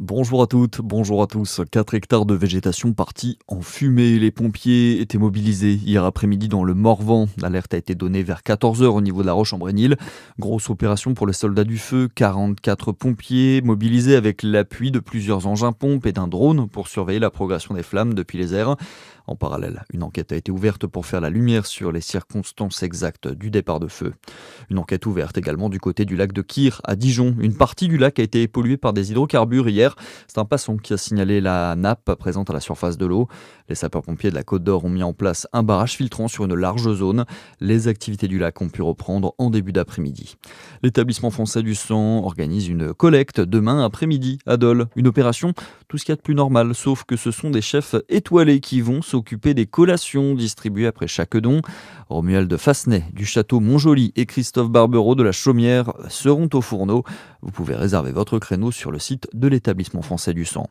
Bonjour à toutes, bonjour à tous. 4 hectares de végétation partis en fumée. Les pompiers étaient mobilisés hier après-midi dans le Morvan. L'alerte a été donnée vers 14 heures au niveau de la Roche-en-Brénil. Grosse opération pour les soldats du feu. 44 pompiers mobilisés avec l'appui de plusieurs engins pompes et d'un drone pour surveiller la progression des flammes depuis les airs. En parallèle, une enquête a été ouverte pour faire la lumière sur les circonstances exactes du départ de feu. Une enquête ouverte également du côté du lac de Kyr à Dijon. Une partie du lac a été polluée par des hydrocarbures hier. C'est un passant qui a signalé la nappe présente à la surface de l'eau. Les sapeurs-pompiers de la Côte d'Or ont mis en place un barrage filtrant sur une large zone. Les activités du lac ont pu reprendre en début d'après-midi. L'établissement français du sang organise une collecte demain après-midi à Dole. Une opération, tout ce qu'il y a de plus normal, sauf que ce sont des chefs étoilés qui vont s'occuper des collations distribuées après chaque don. Romuald Fassenet du château Montjoli et Christophe Barbereau de la Chaumière seront au fourneau. Vous pouvez réserver votre créneau sur le site de l'établissement français du sang.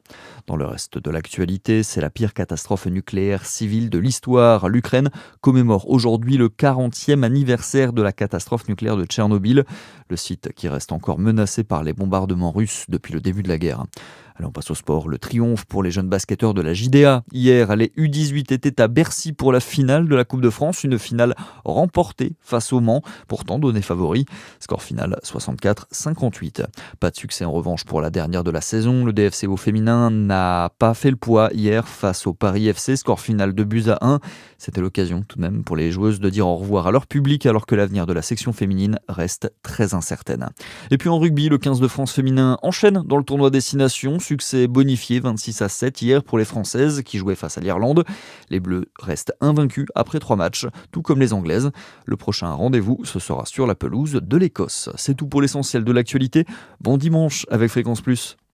Dans le reste de l'actualité, c'est la pire catastrophe nucléaire civile de l'histoire. L'Ukraine commémore aujourd'hui le 40e anniversaire de la catastrophe nucléaire de Tchernobyl, le site qui reste encore menacé par les bombardements russes depuis le début de la guerre. Allez, on passe au sport. Le triomphe pour les jeunes basketteurs de la JDA. Hier, les U18 étaient à Bercy pour la finale de la Coupe de France. Une finale remportée face au Mans, pourtant donné favori. Score final 64-58. Pas de succès en revanche pour la dernière de la saison. Le DFCO féminin n'a pas fait le poids hier face au Paris FC. Score final 2-1. C'était l'occasion tout de même pour les joueuses de dire au revoir à leur public alors que l'avenir de la section féminine reste très incertaine. Et puis en rugby, le 15 de France féminin enchaîne dans le tournoi Destination. Succès bonifié 26-7 hier pour les Françaises qui jouaient face à l'Irlande. Les Bleus restent invaincus après 3 matchs, tout comme les Anglaises. Le prochain rendez-vous, ce sera sur la pelouse de l'Écosse. C'est tout pour l'essentiel de l'actualité. Bon dimanche avec Fréquence Plus.